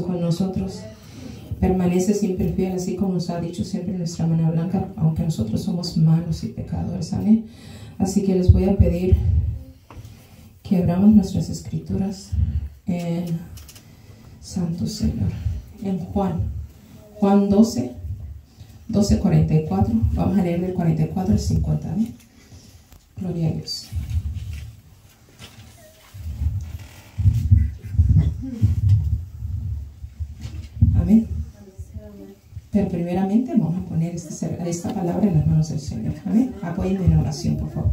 con nosotros. Permanece siempre fiel, así como nos ha dicho siempre nuestra hermana Blanca, aunque nosotros somos malos y pecadores. Amén. Así que les voy a pedir que abramos nuestras escrituras en Santo Señor, en Juan 12, 44. Vamos a leer del 44 al 50. ¿Amén? Gloria a Dios. Amén. Pero primeramente vamos a poner esta palabra en las manos del Señor. Amén. Apóyenme en oración, por favor.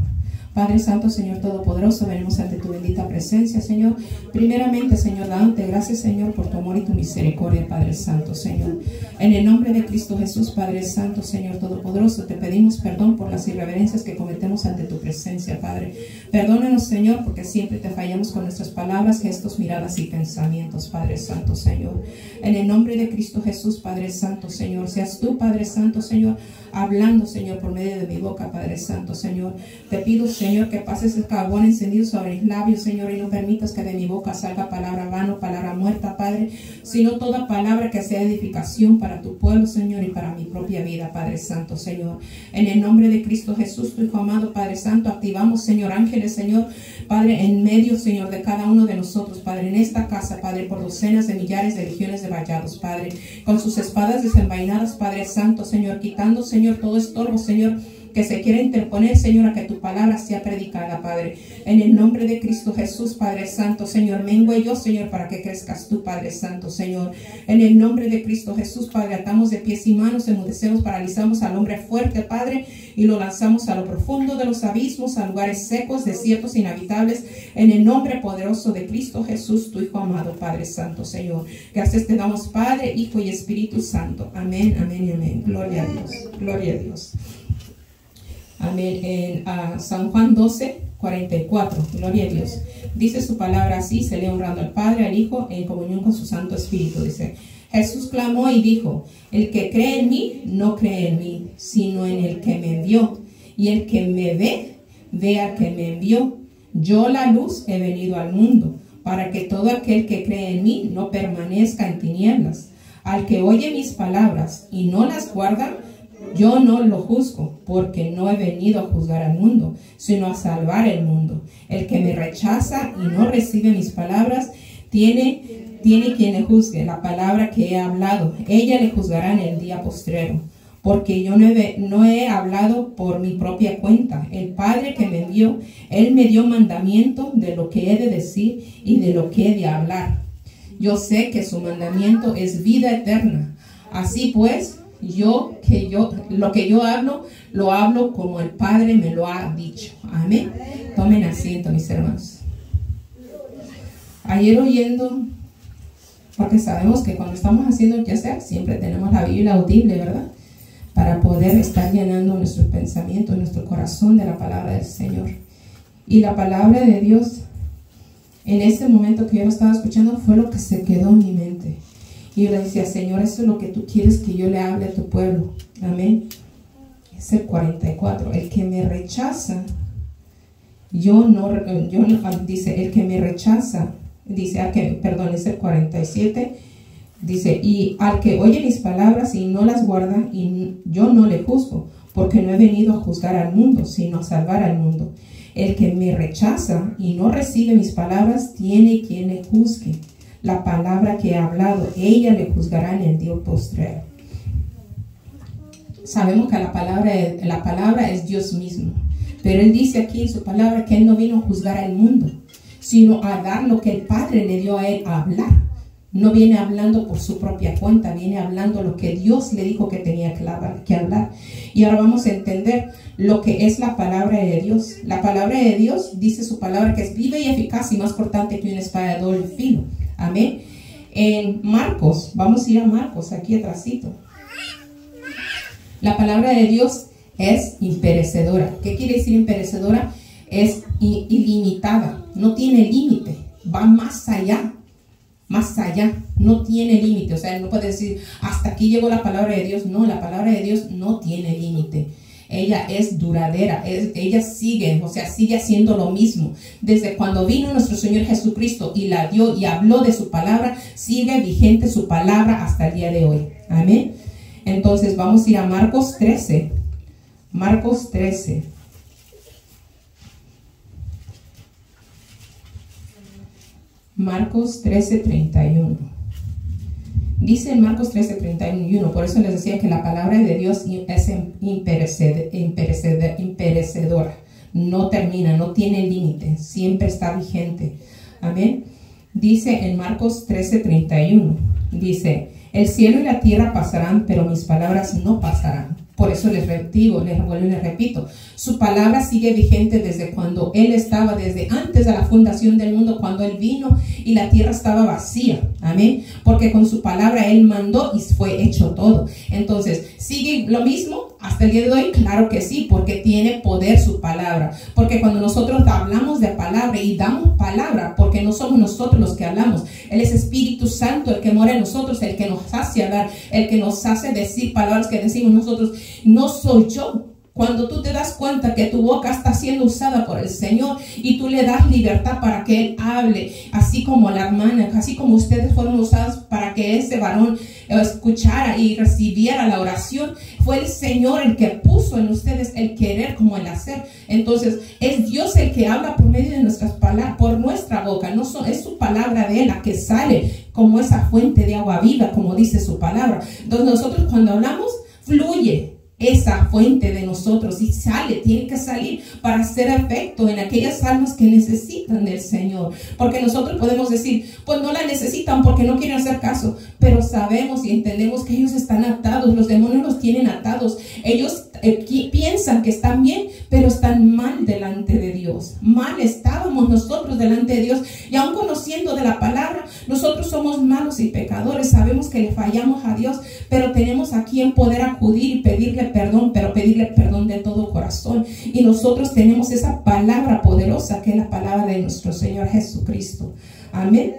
Padre Santo, Señor Todopoderoso, venimos ante tu bendita presencia, Señor. Primeramente, Señor, dándote gracias, Señor, por tu amor y tu misericordia, Padre Santo, Señor. En el nombre de Cristo Jesús, Padre Santo, Señor Todopoderoso, te pedimos perdón por las irreverencias que cometemos ante tu presencia, Padre. Perdónanos, Señor, porque siempre te fallamos con nuestras palabras, gestos, miradas y pensamientos, Padre Santo, Señor. En el nombre de Cristo Jesús, Padre Santo, Señor, seas tú, Padre Santo, Señor, hablando, Señor, por medio de mi boca, Padre Santo, Señor. Te pido, Señor, que pases el carbón encendido sobre mis labios, Señor, y no permitas que de mi boca salga palabra vana, palabra muerta, Padre, sino toda palabra que sea edificación para tu pueblo, Señor, y para mi propia vida, Padre Santo, Señor. En el nombre de Cristo Jesús, tu Hijo amado, Padre Santo, activamos, Señor, ángeles, Señor, Padre, en medio, Señor, de cada uno de nosotros, Padre, en esta casa, Padre, por docenas de millares de legiones de vallados, Padre, con sus espadas desenvainadas, Padre Santo, Señor, quitando, Señor, todo estorbo, Señor, que se quiera interponer, Señor, a que tu palabra sea predicada, Padre. En el nombre de Cristo Jesús, Padre Santo, Señor, mengue yo, Señor, para que crezcas tú, Padre Santo, Señor. En el nombre de Cristo Jesús, Padre, atamos de pies y manos, enmudecemos, paralizamos al hombre fuerte, Padre, y lo lanzamos a lo profundo de los abismos, a lugares secos, desiertos, inhabitables, en el nombre poderoso de Cristo Jesús, tu Hijo amado, Padre Santo, Señor. Gracias te damos, Padre, Hijo y Espíritu Santo. Amén, amén y amén. Gloria a Dios, gloria a Dios. Amén. En San Juan 12, 44. Gloria a Dios. Dice su palabra así, se lee honrando al Padre, al Hijo, en comunión con su Santo Espíritu. Dice, Jesús clamó y dijo, el que cree en mí, no cree en mí, sino en el que me envió. Y el que me ve, ve al que me envió. Yo, la luz, he venido al mundo, para que todo aquel que cree en mí no permanezca en tinieblas. Al que oye mis palabras y no las guarda, yo no lo juzgo, porque no he venido a juzgar al mundo, sino a salvar el mundo. El que me rechaza y no recibe mis palabras, tiene quien le juzgue la palabra que he hablado. Ella le juzgará en el día postrero, porque yo no he hablado por mi propia cuenta. El Padre que me envió, Él me dio mandamiento de lo que he de decir y de lo que he de hablar. Yo sé que su mandamiento es vida eterna. Así pues, lo que yo hablo, lo hablo como el Padre me lo ha dicho. Amén. Tomen asiento, mis hermanos. Ayer oyendo, porque sabemos que cuando estamos haciendo el quehacer, siempre tenemos la Biblia audible, ¿verdad? Para poder estar llenando nuestros pensamientos, nuestro corazón de la palabra del Señor. Y la palabra de Dios, en ese momento que yo lo estaba escuchando, fue lo que se quedó en mi mente. Y yo le decía, Señor, eso es lo que tú quieres que yo le hable a tu pueblo. Amén. Es el 44. El que me rechaza, dice, el que me rechaza, dice, es el 47. Dice, y al que oye mis palabras y no las guarda, y yo no le juzgo, porque no he venido a juzgar al mundo, sino a salvar al mundo. El que me rechaza y no recibe mis palabras, tiene quien le juzgue. La palabra que he hablado, ella le juzgará en el día postrero. Sabemos que la palabra es Dios mismo. Pero Él dice aquí en su palabra que Él no vino a juzgar al mundo, sino a dar lo que el Padre le dio a Él a hablar. No viene hablando por su propia cuenta, viene hablando lo que Dios le dijo que tenía que hablar. Y ahora vamos a entender lo que es la palabra de Dios. La palabra de Dios dice su palabra que es viva y eficaz y más cortante que una espada de doble filo. Amén. En Marcos, vamos a ir a Marcos, aquí atrásito. La palabra de Dios es imperecedora. ¿Qué quiere decir imperecedora? Es ilimitada, no tiene límite, va más allá, no tiene límite. O sea, no puede decir, hasta aquí llegó la palabra de Dios. No, la palabra de Dios no tiene límite. ella es duradera, ella sigue, o sea, sigue haciendo lo mismo. Desde cuando vino nuestro Señor Jesucristo y la dio y habló de su palabra, sigue vigente su palabra hasta el día de hoy. Amén. Entonces vamos a ir a Marcos 13. Marcos 13. Marcos 13:31. Dice en Marcos 13:31, por eso les decía que la palabra de Dios es imperecedora, no termina, no tiene límite, siempre está vigente. Amén. Dice en Marcos 13:31, dice, el cielo y la tierra pasarán, pero mis palabras no pasarán. Por eso les repito, su palabra sigue vigente desde cuando Él estaba, desde antes de la fundación del mundo, cuando Él vino y la tierra estaba vacía. Amén. Porque con su palabra Él mandó y fue hecho todo. Entonces, ¿sigue lo mismo hasta el día de hoy? Claro que sí, porque tiene poder su palabra. Porque cuando nosotros hablamos de palabra y damos palabra, porque no somos nosotros los que hablamos, Él es Espíritu Santo, el que mora en nosotros, el que nos hace hablar, el que nos hace decir palabras que decimos nosotros. No soy yo. Cuando tú te das cuenta que tu boca está siendo usada por el Señor y tú le das libertad para que Él hable, así como la hermana, así como ustedes fueron usados para que ese varón escuchara y recibiera la oración, fue el Señor el que puso en ustedes el querer como el hacer. Entonces es Dios el que habla por medio de nuestras palabras, por nuestra boca. No es su palabra de Él la que sale como esa fuente de agua viva, como dice su palabra. Entonces nosotros cuando hablamos, fluye esa fuente de nosotros y sale, tiene que salir para hacer efecto en aquellas almas que necesitan del Señor. Porque nosotros podemos decir, pues no la necesitan porque no quieren hacer caso, pero sabemos y entendemos que ellos están atados, los demonios los tienen atados. Ellos piensan que están bien, pero están mal delante de Dios. Mal estábamos nosotros delante de Dios, y aun conociendo de la palabra, nosotros somos malos y pecadores, sabemos que le fallamos a Dios, pero tenemos a quien poder acudir y pedirle perdón, pero pedirle perdón de todo corazón. Y nosotros tenemos esa palabra poderosa que es la palabra de nuestro Señor Jesucristo. Amén.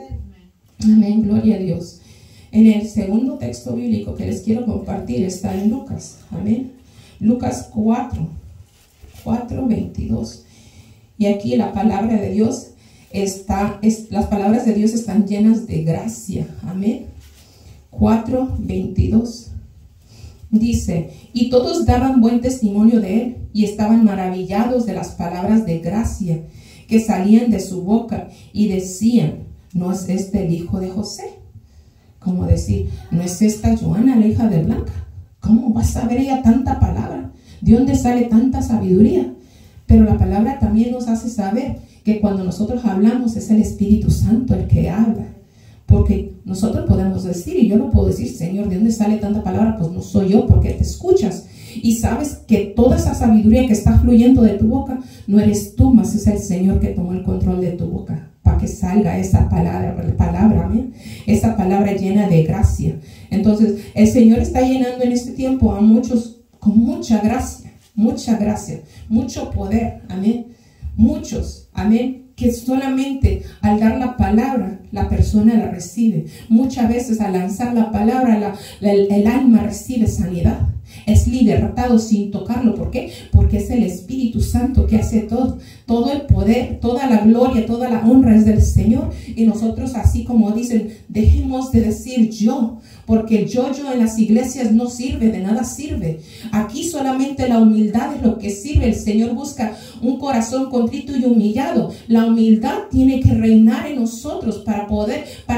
Amén, gloria a Dios. En el segundo texto bíblico que les quiero compartir está en Lucas. Amén. Lucas 4:22. Y aquí la palabra de Dios las palabras de Dios están llenas de gracia. Amén. 4:22. Dice, y todos daban buen testimonio de él y estaban maravillados de las palabras de gracia que salían de su boca y decían, ¿no es este el hijo de José? Como decir, ¿no es esta Joana, la hija de Blanca? ¿Cómo va a saber ella tanta palabra? ¿De dónde sale tanta sabiduría? Pero la palabra también nos hace saber que cuando nosotros hablamos es el Espíritu Santo el que habla. Porque nosotros podemos decir, y yo no puedo decir, Señor, ¿de dónde sale tanta palabra? Pues no soy yo, porque te escuchas. Y sabes que toda esa sabiduría que está fluyendo de tu boca, no eres tú, mas es el Señor que tomó el control de tu boca, para que salga esa palabra, amén. Esa palabra llena de gracia. Entonces, el Señor está llenando en este tiempo a muchos con mucha gracia, mucho poder, amén. Muchos, amén, que solamente al dar la palabra, la persona la recibe. Muchas veces al lanzar la palabra, el alma recibe sanidad. Es libertado sin tocarlo. ¿Por qué? Porque es el Espíritu Santo que hace todo. Todo el poder, toda la gloria, toda la honra es del Señor. Y nosotros, así como dicen, dejemos de decir yo. Porque el yo en las iglesias no sirve, de nada sirve. Aquí solamente la humildad es lo que sirve. El Señor busca un corazón contrito y humillado. La humildad tiene que reinar en nosotros para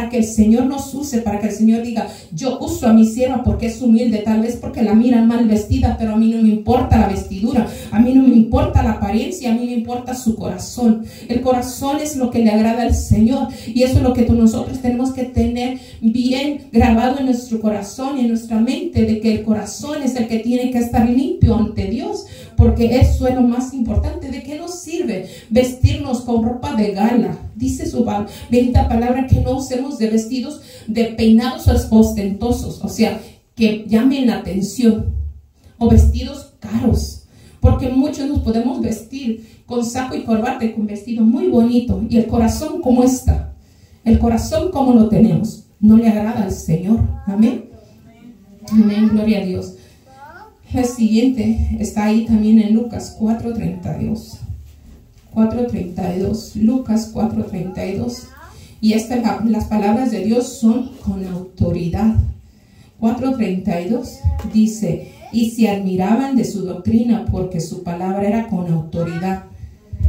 que el Señor nos use, para que el Señor diga, yo uso a mi sierva porque es humilde, tal vez porque la miran mal vestida, pero a mí no me importa la vestidura, a mí no me importa la apariencia, a mí me importa su corazón. El corazón es lo que le agrada al Señor, y eso es lo que nosotros tenemos que tener bien grabado en nuestro corazón y en nuestra mente, de que el corazón es el que tiene que estar limpio ante Dios, porque eso es lo más importante. ¿De qué nos sirve vestirnos con ropa de gala? Dice su bendita palabra que no usemos de vestidos de peinados ostentosos, o sea, que llamen la atención, o vestidos caros, porque muchos nos podemos vestir con saco y corbata y con vestido muy bonito, y el corazón como está, el corazón como lo tenemos, no le agrada al Señor. Amén. Amén, gloria a Dios. La siguiente está ahí también en Lucas 4:32. 4:32. Lucas 4:32. Y las palabras de Dios son con autoridad. 4:32 dice: y se admiraban de su doctrina porque su palabra era con autoridad.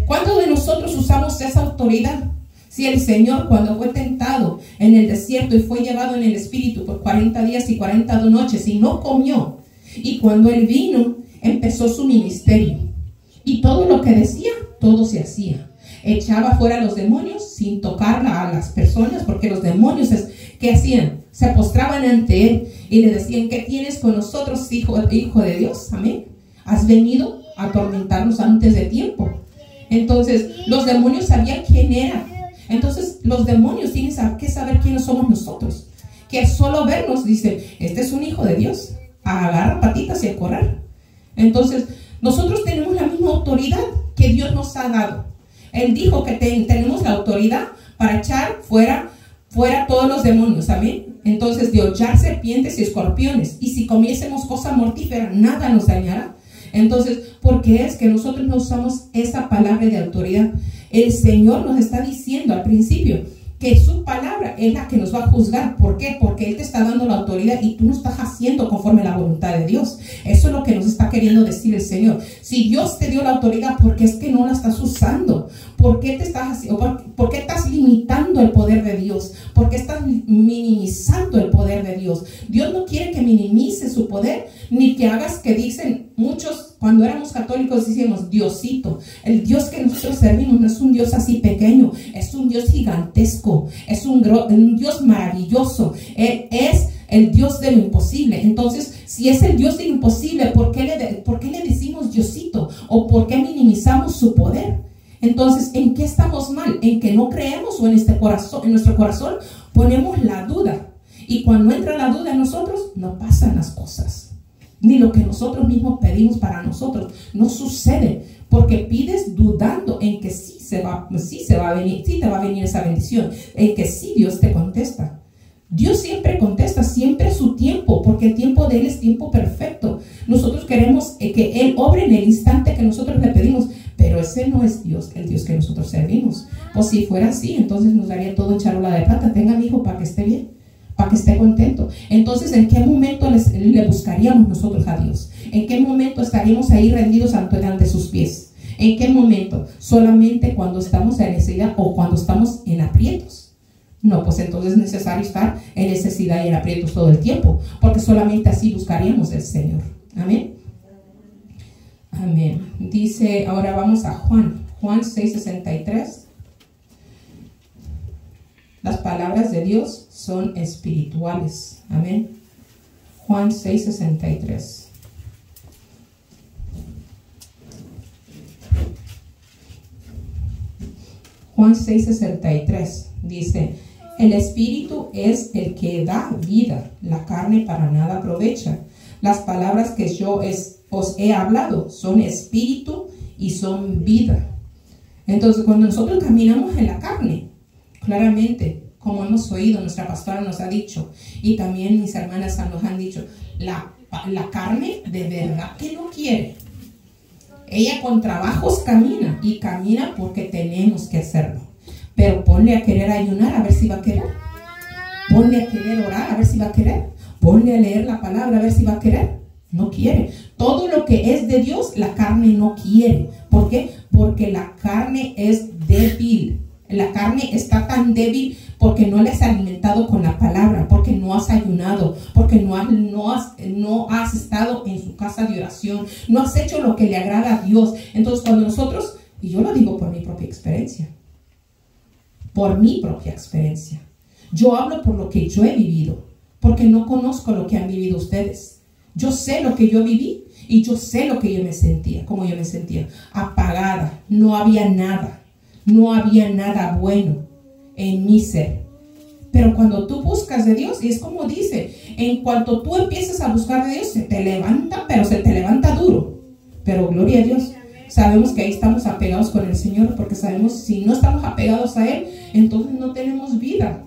¿Cuántos de nosotros usamos esa autoridad? Si el Señor, cuando fue tentado en el desierto y fue llevado en el Espíritu por 40 días y 40 noches y no comió, y cuando Él vino, empezó su ministerio. Y todo lo que decía, todo se hacía. Echaba fuera a los demonios sin tocar a las personas, porque los demonios, ¿qué hacían? Se postraban ante Él y le decían: ¿qué tienes con nosotros, hijo de Dios? Amén. Has venido a atormentarnos antes de tiempo. Entonces, los demonios sabían quién era. Entonces, los demonios tienen que saber quiénes somos nosotros. Que al solo vernos dicen: este es un hijo de Dios. Agarra patitas y a correr. Entonces, nosotros tenemos la misma autoridad que Dios nos ha dado. Él dijo que tenemos la autoridad para echar fuera todos los demonios. Amén. Entonces, de hollar serpientes y escorpiones. Y si comiésemos cosa mortífera, nada nos dañará. Entonces, ¿por qué es que nosotros no usamos esa palabra de autoridad? El Señor nos está diciendo al principio que su palabra es la que nos va a juzgar. ¿Por qué? Porque Él te está dando la autoridad y tú no estás haciendo conforme a la voluntad de Dios. Eso es lo que nos está queriendo decir el Señor. Si Dios te dio la autoridad, ¿por qué es que no la estás usando? ¿Por qué te estás haciendo? ¿Por qué estás limitando el poder de Dios? ¿Por qué estás minimizando el poder de Dios? Dios no quiere que minimices su poder, ni que hagas que dicen muchos, cuando éramos católicos decíamos Diosito. El Dios que nosotros servimos no es un Dios así pequeño, es un Dios gigantesco, es un Dios maravilloso. Él es el Dios de lo imposible. Entonces, si es el Dios de lo imposible, ¿por qué le decimos Diosito? ¿O por qué minimizamos su poder? Entonces, ¿en qué estamos mal? En que no creemos, o en nuestro corazón ponemos la duda. Y cuando entra la duda en nosotros, no pasan las cosas. Ni lo que nosotros mismos pedimos para nosotros. No sucede. Porque pides dudando en que sí te va a venir esa bendición. En que sí Dios te contesta. Dios siempre contesta, siempre a su tiempo, porque el tiempo de Él es tiempo perfecto. Nosotros queremos que Él obre en el instante que nosotros le pedimos, pero ese no es Dios, el Dios que nosotros servimos. O si fuera así, entonces nos daría todo en charola de plata. Tenga, mi hijo, para que esté bien, para que esté contento. Entonces, ¿en qué momento le buscaríamos nosotros a Dios? ¿En qué momento estaríamos ahí rendidos ante sus pies? ¿En qué momento? ¿Solamente cuando estamos en necesidad o cuando estamos en aprietos? No, pues entonces es necesario estar en necesidad y en aprietos todo el tiempo, porque solamente así buscaríamos al Señor. Amén. Amén. Dice, ahora vamos a Juan 6:63. Las palabras de Dios son espirituales. Amén. Juan 6:63. Juan 6:63 dice: el espíritu es el que da vida, la carne para nada aprovecha. Las palabras que yo os he hablado son espíritu y son vida. Entonces, cuando nosotros caminamos en la carne, claramente, como hemos oído, nuestra pastora nos ha dicho, y también mis hermanas nos han dicho, la carne de verdad que no quiere. Ella con trabajos camina, y camina porque tenemos que hacerlo. Pero ponle a querer ayunar a ver si va a querer. Ponle a querer orar a ver si va a querer. Ponle a leer la palabra a ver si va a querer. No quiere. Todo lo que es de Dios, la carne no quiere. ¿Por qué? Porque la carne es débil. La carne está tan débil porque no la has alimentado con la palabra, porque no has ayunado, porque no has estado en su casa de oración, no has hecho lo que le agrada a Dios. Entonces, cuando nosotros, y yo lo digo por mi propia experiencia, yo hablo por lo que yo he vivido, porque no conozco lo que han vivido ustedes. Yo sé lo que yo viví y yo sé lo que yo me sentía, cómo yo me sentía, apagada, no había nada bueno en mi ser. Pero cuando tú buscas de Dios, y es como dice, en cuanto tú empiezas a buscar de Dios, se te levanta, pero se te levanta duro. Pero gloria a Dios, sabemos que ahí estamos apegados con el Señor, porque sabemos si no estamos apegados a Él, entonces no tenemos vida.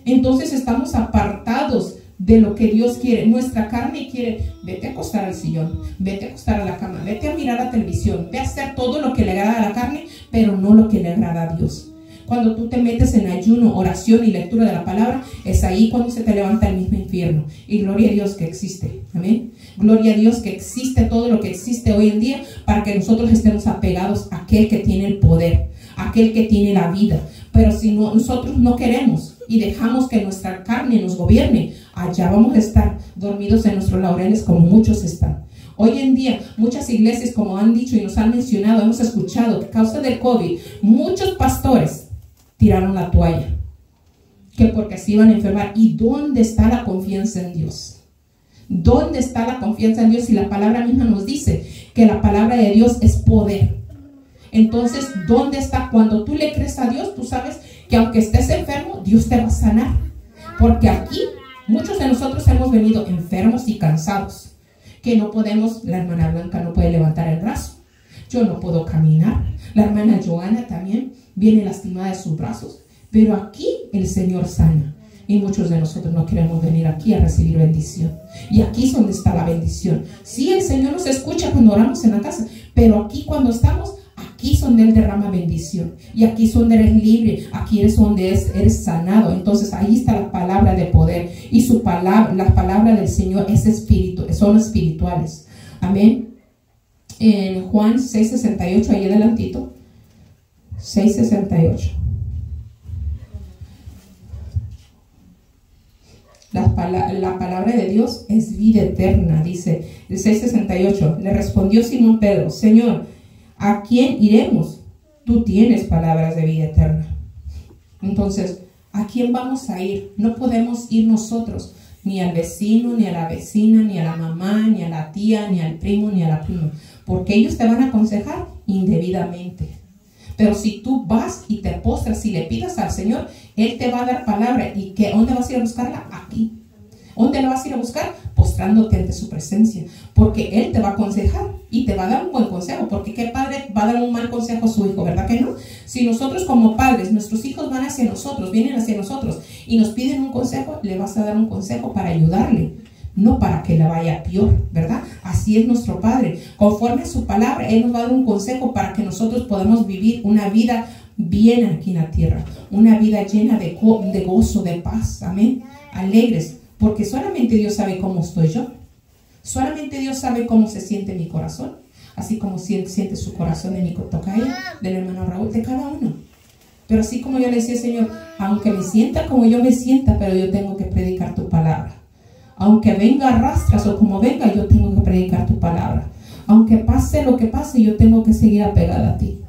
Entonces estamos apartados de lo que Dios quiere. Nuestra carne quiere, vete a acostar al sillón, vete a acostar a la cama, vete a mirar la televisión, ve a hacer todo lo que le agrada a la carne, pero no lo que le agrada a Dios. Cuando tú te metes en ayuno, oración y lectura de la palabra, es ahí cuando se te levanta el mismo infierno. Y gloria a Dios que existe. Amén. Gloria a Dios que existe todo lo que existe hoy en día para que nosotros estemos apegados a aquel que tiene el poder, a aquel que tiene la vida. Pero si no, nosotros no queremos y dejamos que nuestra carne nos gobierne, allá vamos a estar dormidos en nuestros laureles como muchos están. Hoy en día, muchas iglesias, como han dicho y nos han mencionado, hemos escuchado que a causa del COVID, muchos pastores tiraron la toalla, que porque se iban a enfermar. ¿Y dónde está la confianza en Dios? ¿Dónde está la confianza en Dios? Si la palabra misma nos dice que la palabra de Dios es poder. Entonces, ¿dónde está? Cuando tú le crees a Dios, tú sabes que aunque estés enfermo, Dios te va a sanar. Porque aquí, muchos de nosotros hemos venido enfermos y cansados, que no podemos, la hermana Blanca no puede levantar el brazo, yo no puedo caminar, la hermana Joana también viene lastimada de sus brazos, pero aquí el Señor sana. Y muchos de nosotros no queremos venir aquí a recibir bendición. Y aquí es donde está la bendición. Sí, el Señor nos escucha cuando oramos en la casa, pero aquí cuando estamos, aquí es donde Él derrama bendición. Y aquí es donde eres libre, aquí es donde eres sanado. Entonces ahí está la palabra de poder. Y su palabra, la palabra del Señor es espíritu, son espirituales. Amén. En Juan 6:68, ahí adelantito. 6:68. La palabra de Dios es vida eterna, dice el 6:68. Le respondió Simón Pedro: Señor, ¿a quién iremos? Tú tienes palabras de vida eterna. Entonces, ¿a quién vamos a ir? No podemos ir nosotros, ni al vecino, ni a la vecina, ni a la mamá, ni a la tía, ni al primo, ni a la prima, porque ellos te van a aconsejar indebidamente. Pero si tú vas y te postras y le pidas al Señor, Él te va a dar palabra. ¿Y dónde vas a ir a buscarla? Aquí. ¿Dónde la vas a ir a buscar? Postrándote ante su presencia. Porque Él te va a aconsejar y te va a dar un buen consejo. Porque ¿qué padre va a dar un mal consejo a su hijo? ¿Verdad que no? Si nosotros como padres, nuestros hijos van hacia nosotros, vienen hacia nosotros y nos piden un consejo, le vas a dar un consejo para ayudarle, no para que le vaya peor, ¿verdad? Así es nuestro Padre. Conforme a su palabra, Él nos va a dar un consejo para que nosotros podamos vivir una vida bien aquí en la tierra. Una vida llena de gozo, de paz. Amén. Alegres. Porque solamente Dios sabe cómo estoy yo. Solamente Dios sabe cómo se siente mi corazón. Así como siente su corazón de mi tocaya, del hermano Raúl, de cada uno. Pero así como yo le decía, Señor, aunque me sienta como yo me sienta, pero yo tengo que predicar tu palabra. Aunque venga a rastras o como venga, yo tengo que predicar tu palabra. Aunque pase lo que pase, yo tengo que seguir apegada a ti.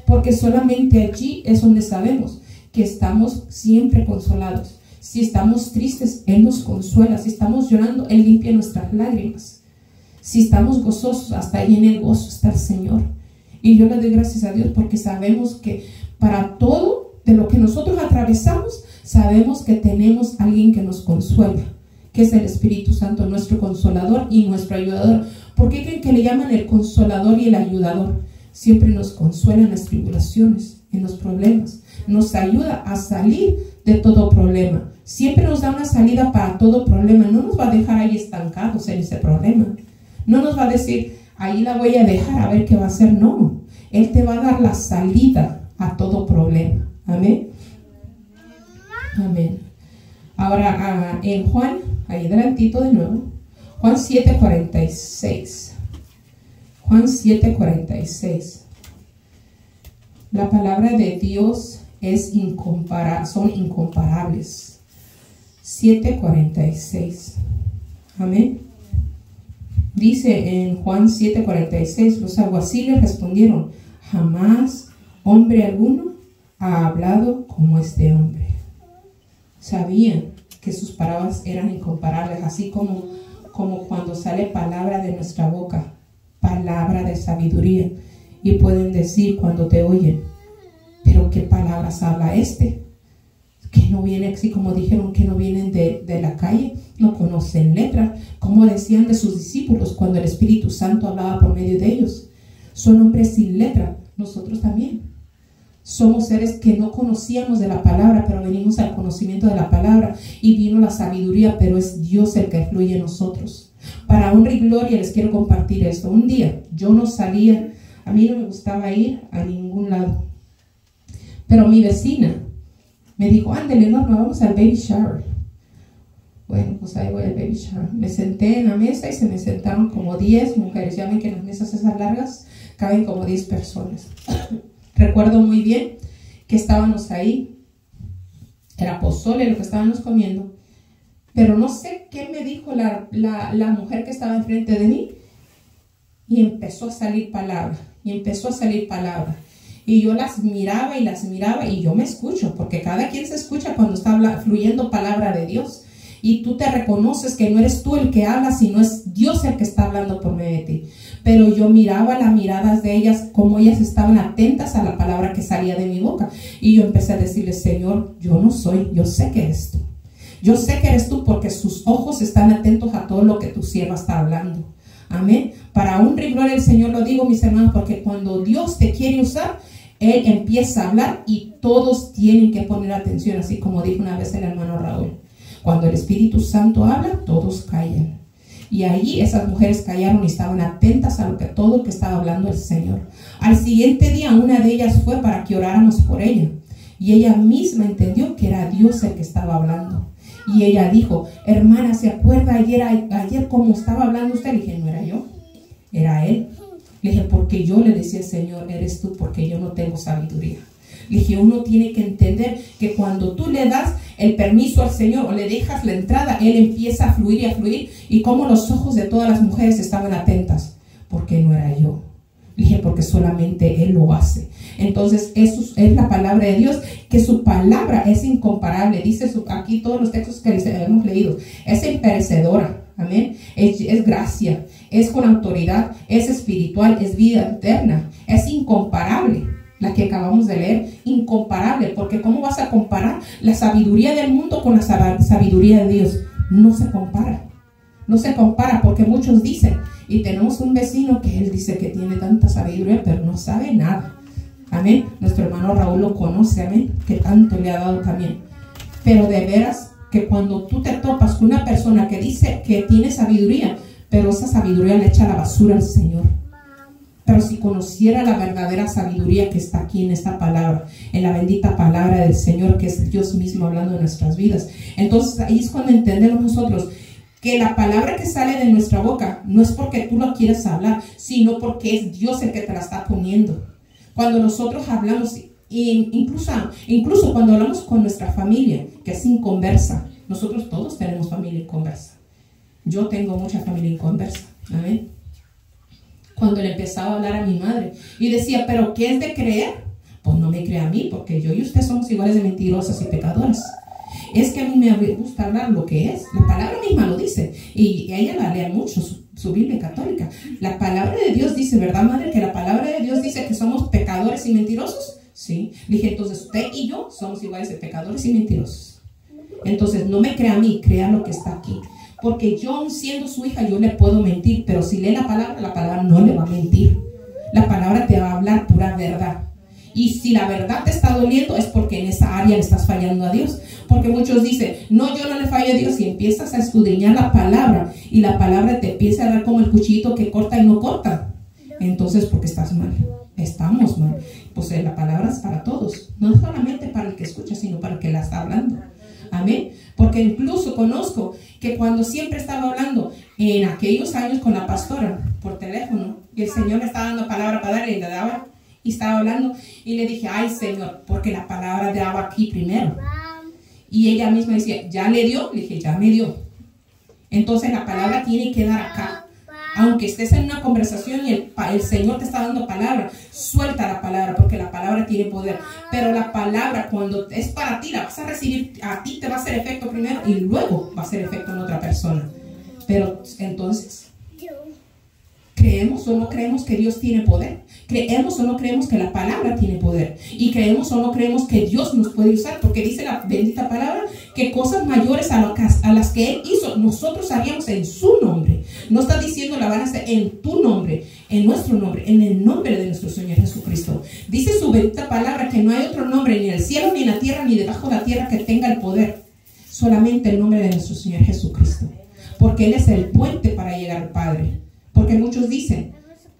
Porque solamente allí es donde sabemos que estamos siempre consolados. Si estamos tristes, Él nos consuela. Si estamos llorando, Él limpia nuestras lágrimas. Si estamos gozosos, hasta ahí en el gozo está el Señor. Y yo le doy gracias a Dios porque sabemos que para todo de lo que nosotros atravesamos, sabemos que tenemos alguien que nos consuela, que es el Espíritu Santo, nuestro consolador y nuestro ayudador. ¿Por qué creen que le llaman el consolador y el ayudador? Siempre nos consuela en las tribulaciones, en los problemas. Nos ayuda a salir de todo problema. Siempre nos da una salida para todo problema. No nos va a dejar ahí estancados en ese problema. No nos va a decir, ahí la voy a dejar a ver qué va a hacer. No, Él te va a dar la salida a todo problema. Amén. Amén. Ahora en Juan, ahí adelantito de nuevo, Juan 7:46. Juan 7:46. La palabra de Dios son incomparables. 7:46. Amén. Dice en Juan 7:46, los alguaciles respondieron: jamás hombre alguno ha hablado como este hombre. Sabían que sus palabras eran incomparables, así como cuando sale palabra de nuestra boca, palabra de sabiduría, y pueden decir cuando te oyen, pero ¿qué palabras habla este? Que no viene así como dijeron, que no vienen de la calle, no conocen letra, como decían de sus discípulos cuando el Espíritu Santo hablaba por medio de ellos. Son hombres sin letra, nosotros también. Somos seres que no conocíamos de la palabra, pero venimos al conocimiento de la palabra y vino la sabiduría, pero es Dios el que fluye en nosotros. Para honra y gloria les quiero compartir esto. Un día yo no salía, a mí no me gustaba ir a ningún lado, pero mi vecina me dijo, ándale, Norma, vamos al baby shower. Bueno, pues ahí voy al baby shower. Me senté en la mesa y se me sentaron como 10 mujeres. Ya ven que en las mesas esas largas caben como 10 personas. Recuerdo muy bien que estábamos ahí. Era pozole lo que estábamos comiendo. Pero no sé qué me dijo la mujer que estaba enfrente de mí. Y empezó a salir palabra. Y yo las miraba y yo me escucho. Porque cada quien se escucha cuando está fluyendo palabra de Dios. Y tú te reconoces que no eres tú el que habla, sino es Dios el que está hablando por medio de ti. Pero yo miraba las miradas de ellas, como ellas estaban atentas a la palabra que salía de mi boca. Y yo empecé a decirle, Señor, yo no soy, yo sé que eres tú. Yo sé que eres tú porque sus ojos están atentos a todo lo que tu sierva está hablando. Amén. Para honra y gloria del Señor lo digo, mis hermanos, porque cuando Dios te quiere usar, Él empieza a hablar y todos tienen que poner atención, así como dijo una vez el hermano Raúl. Cuando el Espíritu Santo habla, todos callan. Y allí esas mujeres callaron y estaban atentas a todo lo que estaba hablando el Señor. Al siguiente día, una de ellas fue para que oráramos por ella. Y ella misma entendió que era Dios el que estaba hablando. Y ella dijo, hermana, ¿se acuerda ayer cómo estaba hablando usted? Le dije, no era yo, era Él. Le dije, porque yo le decía al Señor, eres tú, porque yo no tengo sabiduría. Le dije, uno tiene que entender que cuando tú le das el permiso al Señor o le dejas la entrada, Él empieza a fluir y a fluir. Y como los ojos de todas las mujeres estaban atentas, porque no era yo. Le dije, porque solamente Él lo hace. Entonces, eso es la palabra de Dios, que su palabra es incomparable. Dice aquí todos los textos que les hemos leído. Es imperecedora, amén. Es gracia, es con autoridad, es espiritual, es vida eterna, es incomparable. La que acabamos de leer, incomparable, porque ¿cómo vas a comparar la sabiduría del mundo con la sabiduría de Dios? No se compara, no se compara, porque muchos dicen, y tenemos un vecino que él dice que tiene tanta sabiduría, pero no sabe nada, amén. Nuestro hermano Raúl lo conoce, amén, que tanto le ha dado también. Pero de veras que cuando tú te topas con una persona que dice que tiene sabiduría, pero esa sabiduría le echa a la basura al Señor. Pero si conociera la verdadera sabiduría que está aquí en esta palabra, en la bendita palabra del Señor, que es Dios mismo hablando de nuestras vidas, entonces ahí es cuando entendemos nosotros que la palabra que sale de nuestra boca no es porque tú lo quieras hablar, sino porque es Dios el que te la está poniendo. Cuando nosotros hablamos, incluso cuando hablamos con nuestra familia, que es inconversa, nosotros todos tenemos familia inconversa. Yo tengo mucha familia inconversa, amén. Cuando le empezaba a hablar a mi madre y decía, ¿pero qué es de creer? Pues no me crea a mí, porque yo y usted somos iguales de mentirosas y pecadoras. Es que a mí me gusta hablar lo que es. La palabra misma lo dice. Y ella la lee mucho, su Biblia católica. La palabra de Dios dice, ¿verdad, madre? Que la palabra de Dios dice que somos pecadores y mentirosos. Sí. Le dije, entonces usted y yo somos iguales de pecadores y mentirosos. Entonces no me crea a mí, crea lo que está aquí. Porque yo, aun siendo su hija, yo le puedo mentir, pero si lee la palabra no le va a mentir. La palabra te va a hablar pura verdad. Y si la verdad te está doliendo, es porque en esa área le estás fallando a Dios. Porque muchos dicen, no, yo no le fallo a Dios. Y empiezas a escudriñar la palabra, y la palabra te empieza a dar como el cuchillito que corta y no corta. Entonces, porque estás mal, estamos mal. Pues la palabra es para todos, no solamente para el que escucha, sino para el que la está hablando. Amén. Porque incluso conozco que cuando siempre estaba hablando en aquellos años con la pastora por teléfono, y el Señor me estaba dando palabra para darle, y le daba, y estaba hablando, y le dije, ay Señor, porque la palabra daba aquí primero. Y ella misma decía, ¿ya le dio? Le dije, ya me dio. Entonces la palabra tiene que dar acá. Aunque estés en una conversación y el Señor te está dando palabra, suelta la palabra, porque la palabra tiene poder. Pero la palabra, cuando es para ti, la vas a recibir, a ti te va a hacer efecto primero y luego va a hacer efecto en otra persona. Pero entonces, ¿creemos o no creemos que Dios tiene poder? ¿Creemos o no creemos que la palabra tiene poder? Y creemos o no creemos que Dios nos puede usar, porque dice la bendita palabra que cosas mayores a las que Él hizo, nosotros haríamos en su nombre. No está diciendo la van a hacer en tu nombre, en nuestro nombre, en el nombre de nuestro Señor Jesucristo. Dice su bendita palabra que no hay otro nombre ni en el cielo, ni en la tierra, ni debajo de la tierra que tenga el poder. Solamente el nombre de nuestro Señor Jesucristo. Porque Él es el puente para llegar al Padre. Porque muchos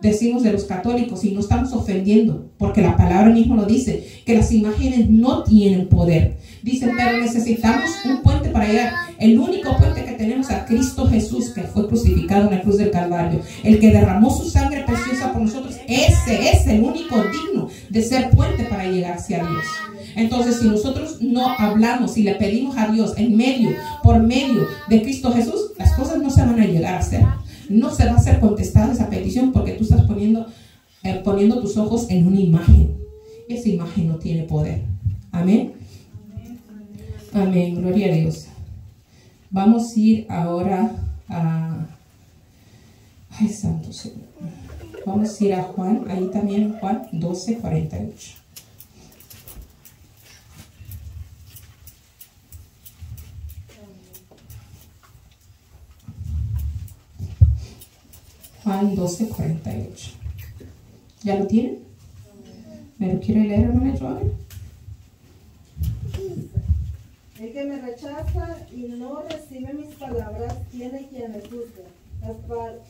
decimos de los católicos y no estamos ofendiendo, porque la palabra mismo lo dice, que las imágenes no tienen poder. Dicen, pero necesitamos un puente para llegar. El único puente que tenemos a Cristo Jesús, que fue crucificado en la cruz del Calvario, el que derramó su sangre preciosa por nosotros. Ese es el único digno de ser puente para llegar hacia Dios. Entonces, si nosotros no hablamos y le pedimos a Dios por medio de Cristo Jesús, las cosas no se van a llegar a hacer. No se va a ser contestada esa petición porque tú estás poniendo tus ojos en una imagen. Y esa imagen no tiene poder. Amén. Amén. Gloria a Dios. Vamos a ir ahora a... Ay, santo Señor. Vamos a ir a Juan. Ahí también Juan 12:48. Juan 12:48. ¿Ya lo tienen? ¿Me lo quiere leer, hermana Joana? El que me rechaza y no recibe mis palabras tiene quien le juzgue.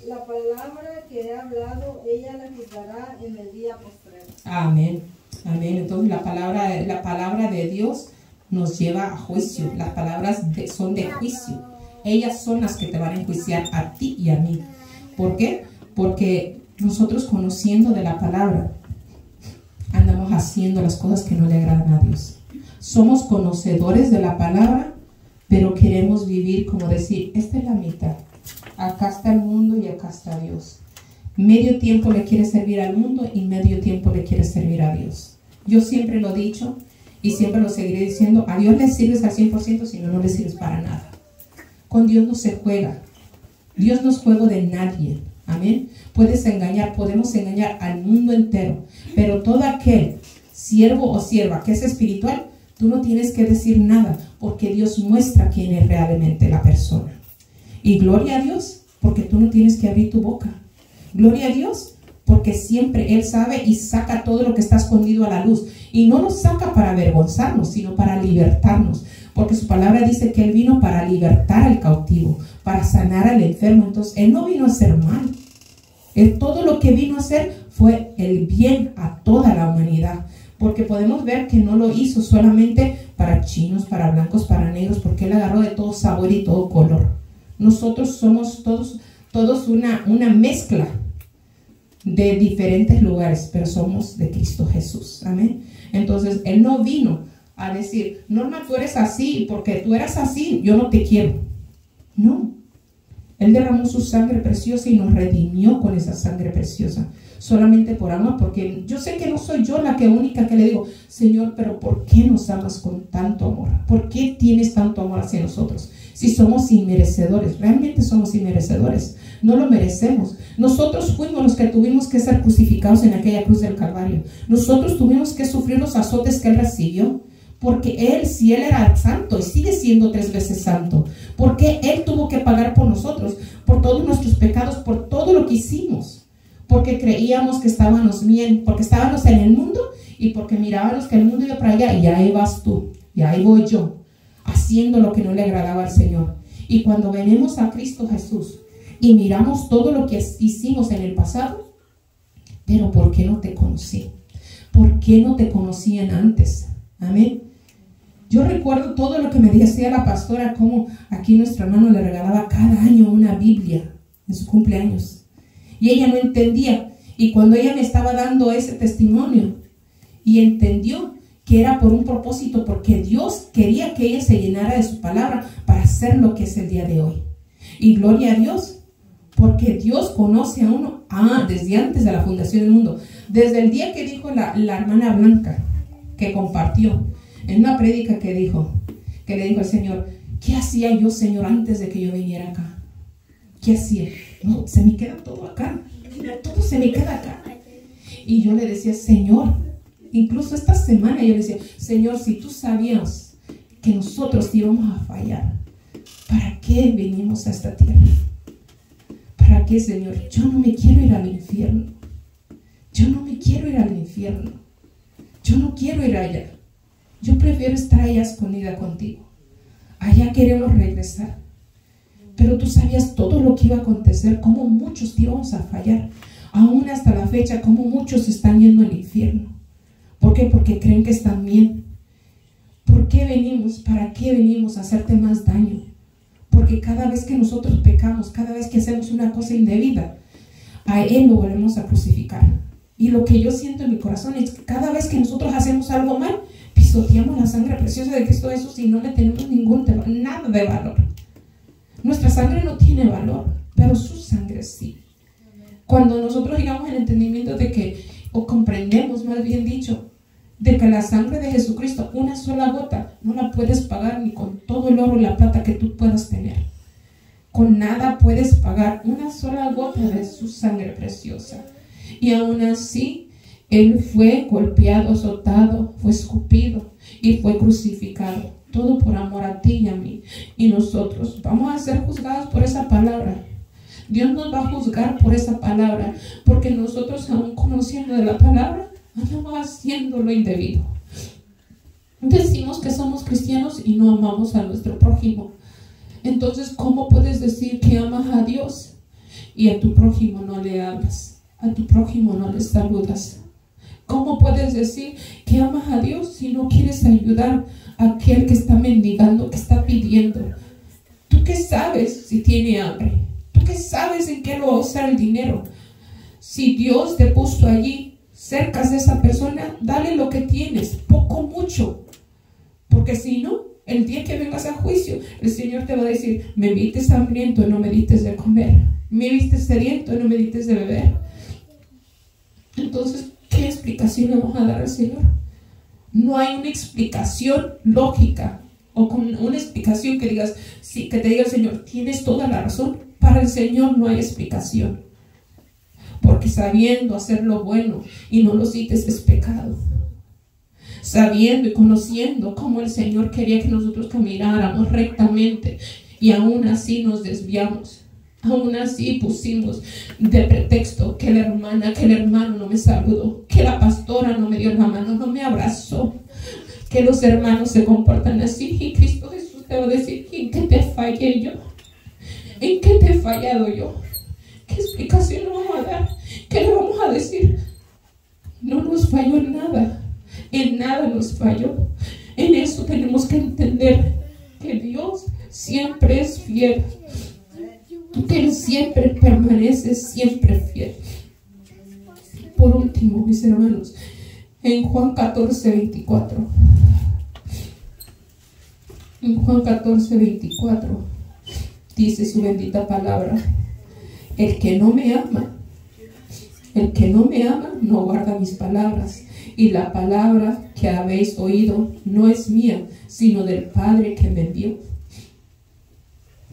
La palabra que he hablado, ella le juzgará en el día postrero. Amén. Amén. Entonces la palabra de Dios nos lleva a juicio. Las palabras son de juicio. Ellas son las que te van a enjuiciar a ti y a mí. ¿Por qué? Porque nosotros, conociendo de la palabra, andamos haciendo las cosas que no le agradan a Dios. Somos conocedores de la palabra, pero queremos vivir como decir, esta es la mitad. Acá está el mundo y acá está Dios. Medio tiempo le quiere servir al mundo y medio tiempo le quiere servir a Dios. Yo siempre lo he dicho y siempre lo seguiré diciendo, a Dios le sirves al 100%, si no, no le sirves para nada. Con Dios no se juega. Dios no es juego de nadie. Amén. Podemos engañar al mundo entero, pero todo aquel siervo o sierva que es espiritual, tú no tienes que decir nada, porque Dios muestra quién es realmente la persona. Y gloria a Dios, porque tú no tienes que abrir tu boca. Gloria a Dios, porque siempre Él sabe y saca todo lo que está escondido a la luz. Y no lo saca para avergonzarnos, sino para libertarnos. Porque su palabra dice que Él vino para libertar al cautivo, para sanar al enfermo. Entonces, Él no vino a hacer mal. Todo lo que vino a hacer fue el bien a toda la humanidad. Porque podemos ver que no lo hizo solamente para chinos, para blancos, para negros, porque Él agarró de todo sabor y todo color. Nosotros somos todos una mezcla de diferentes lugares, pero somos de Cristo Jesús. Amén. Entonces, Él no vino a decir, Norma, tú eres así, porque tú eras así, yo no te quiero. No. Él derramó su sangre preciosa y nos redimió con esa sangre preciosa. Solamente por amor, porque yo sé que no soy yo la única que le digo, Señor, pero ¿por qué nos amas con tanto amor? ¿Por qué tienes tanto amor hacia nosotros? Si somos inmerecedores, realmente somos inmerecedores, no lo merecemos. Nosotros fuimos los que tuvimos que ser crucificados en aquella cruz del Calvario. Nosotros tuvimos que sufrir los azotes que Él recibió. Porque Él, si Él era santo y sigue siendo 3 veces santo, porque Él tuvo que pagar por nosotros, por todos nuestros pecados, por todo lo que hicimos, porque creíamos que estábamos bien, porque estábamos en el mundo y porque mirábamos que el mundo iba para allá y ahí vas tú, y ahí voy yo, haciendo lo que no le agradaba al Señor. Y cuando venimos a Cristo Jesús y miramos todo lo que hicimos en el pasado, pero ¿por qué no te conocí? ¿Por qué no te conocían antes? Amén. Yo recuerdo todo lo que me decía la pastora, como aquí nuestro hermano le regalaba cada año una Biblia en su cumpleaños. Y ella no entendía. Y cuando ella me estaba dando ese testimonio y entendió que era por un propósito, porque Dios quería que ella se llenara de su palabra para hacer lo que es el día de hoy. Y gloria a Dios, porque Dios conoce a uno desde antes de la fundación del mundo. Desde el día que dijo la hermana Blanca, que compartió en una prédica que le dijo al Señor, ¿qué hacía yo, Señor, antes de que yo viniera acá? ¿Qué hacía? No, se me queda todo acá, todo se me queda acá. Y yo le decía, Señor, incluso esta semana yo le decía, Señor, si tú sabías que nosotros íbamos a fallar. ¿Para qué venimos a esta tierra? ¿Para qué, Señor? Yo no me quiero ir al infierno. Yo no me quiero ir al infierno. Yo no quiero ir allá. Yo prefiero estar allá escondida contigo. Allá queremos regresar. Pero tú sabías todo lo que iba a acontecer, cómo muchos te íbamos a fallar. Aún hasta la fecha, cómo muchos están yendo al infierno. ¿Por qué? Porque creen que están bien. ¿Por qué venimos? ¿Para qué venimos a hacerte más daño? Porque cada vez que nosotros pecamos, cada vez que hacemos una cosa indebida, a Él lo volvemos a crucificar. Y lo que yo siento en mi corazón es que cada vez que nosotros hacemos algo mal, pisoteamos la sangre preciosa de Cristo Jesús y no le tenemos nada de valor. Nuestra sangre no tiene valor, pero su sangre sí. Cuando nosotros llegamos al entendimiento de que, o comprendemos más bien dicho, de que la sangre de Jesucristo, una sola gota, no la puedes pagar ni con todo el oro y la plata que tú puedas tener. Con nada puedes pagar una sola gota de su sangre preciosa. Y aún así, Él fue golpeado, azotado, fue escupido y fue crucificado. Todo por amor a ti y a mí. Y nosotros vamos a ser juzgados por esa palabra. Dios nos va a juzgar por esa palabra, porque nosotros, aún conociendo de la palabra, andamos haciendo lo indebido. Decimos que somos cristianos y no amamos a nuestro prójimo. Entonces, ¿cómo puedes decir que amas a Dios y a tu prójimo no le hablas? A tu prójimo no le saludas. ¿Cómo puedes decir que amas a Dios si no quieres ayudar a aquel que está mendigando, que está pidiendo? ¿Tú qué sabes si tiene hambre? ¿Tú qué sabes en qué lo va a usar el dinero? Si Dios te puso allí, cerca de esa persona, dale lo que tienes, poco, mucho. Porque si no, el día que vengas a juicio, el Señor te va a decir: me viste hambriento y no me diste de comer. Me viste sediento y no me diste de beber. Entonces, ¿qué explicación le vamos a dar al Señor? No hay una explicación lógica o con una explicación que digas, sí, que te diga el Señor, tienes toda la razón. Para el Señor no hay explicación. Porque sabiendo hacer lo bueno y no lo cites es pecado. Sabiendo y conociendo cómo el Señor quería que nosotros camináramos rectamente y aún así nos desviamos. Aún así pusimos de pretexto que la hermana, que el hermano no me saludó, que la pastora no me dio la mano, no me abrazó, que los hermanos se comportan así. Y Cristo Jesús te va a decir: ¿en qué te fallé yo? ¿En qué te he fallado yo? ¿Qué explicación le vamos a dar? ¿Qué le vamos a decir? No nos falló en nada nos falló. En eso tenemos que entender que Dios siempre es fiel, que Él siempre permanece, siempre fiel. Por último, mis hermanos, en Juan 14:24, en Juan 14:24 dice su bendita palabra: el que no me ama no guarda mis palabras, y la palabra que habéis oído no es mía, sino del Padre que me envió.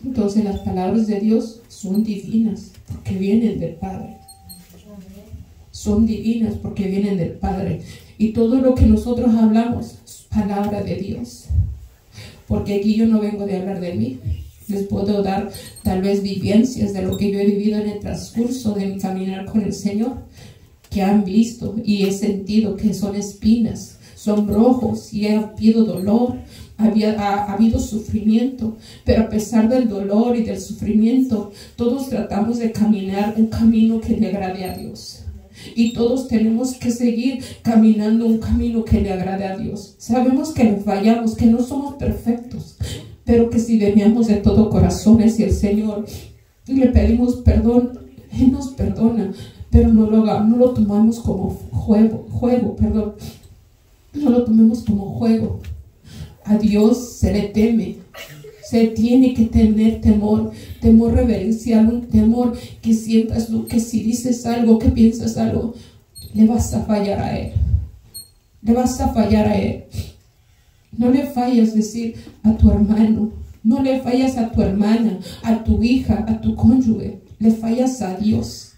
Entonces las palabras de Dios son divinas porque vienen del Padre. Son divinas porque vienen del Padre. Y todo lo que nosotros hablamos es palabra de Dios. Porque aquí yo no vengo de hablar de mí. Les puedo dar tal vez vivencias de lo que yo he vivido en el transcurso de mi caminar con el Señor, que han visto y he sentido que son espinas, son brojos, y ha habido dolor, ha habido sufrimiento, pero a pesar del dolor y del sufrimiento, todos tratamos de caminar un camino que le agrade a Dios. Y todos tenemos que seguir caminando un camino que le agrade a Dios. Sabemos que fallamos, que no somos perfectos, pero que si veníamos de todo corazón hacia el Señor y le pedimos perdón, Él nos perdona. Pero no lo tomamos como juego, no lo tomemos como juego. A Dios se le teme, se tiene que tener temor reverencial, un temor que sientas lo que si dices algo, que piensas algo, le vas a fallar a Él, No le falles decir a tu hermano, no le fallas a tu hermana, a tu hija, a tu cónyuge, le fallas a Dios.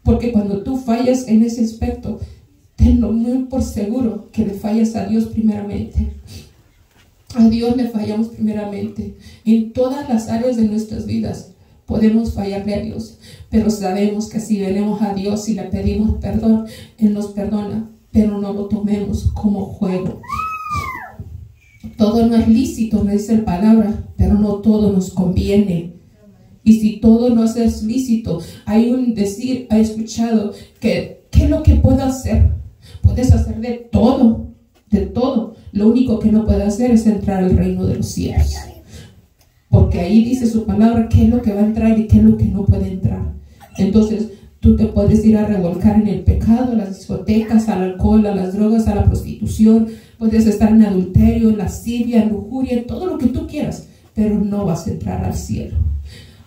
Porque cuando tú fallas en ese aspecto, tenlo muy por seguro que le fallas a Dios primeramente. A Dios le fallamos primeramente. En todas las áreas de nuestras vidas podemos fallarle a Dios, pero sabemos que si venimos a Dios y le pedimos perdón, Él nos perdona, pero no lo tomemos como juego. Todo no es lícito, me dice la palabra, pero no todo nos conviene. Y si todo no es lícito, hay un decir, he escuchado que ¿qué es lo que puedo hacer? Puedes hacer de todo, de todo. Lo único que no puedes hacer es entrar al reino de los cielos. Porque ahí dice su palabra qué es lo que va a entrar y qué es lo que no puede entrar. Entonces, tú te puedes ir a revolcar en el pecado, a las discotecas, al alcohol, a las drogas, a la prostitución. Puedes estar en adulterio, en lascivia, en lujuria, en todo lo que tú quieras, pero no vas a entrar al cielo.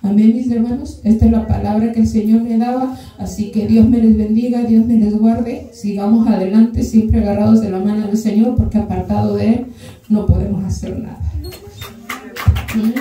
Amén, mis hermanos. Esta es la palabra que el Señor me daba. Así que Dios me les bendiga, Dios me les guarde. Sigamos adelante, siempre agarrados de la mano del Señor, porque apartado de Él no podemos hacer nada. ¿Sí?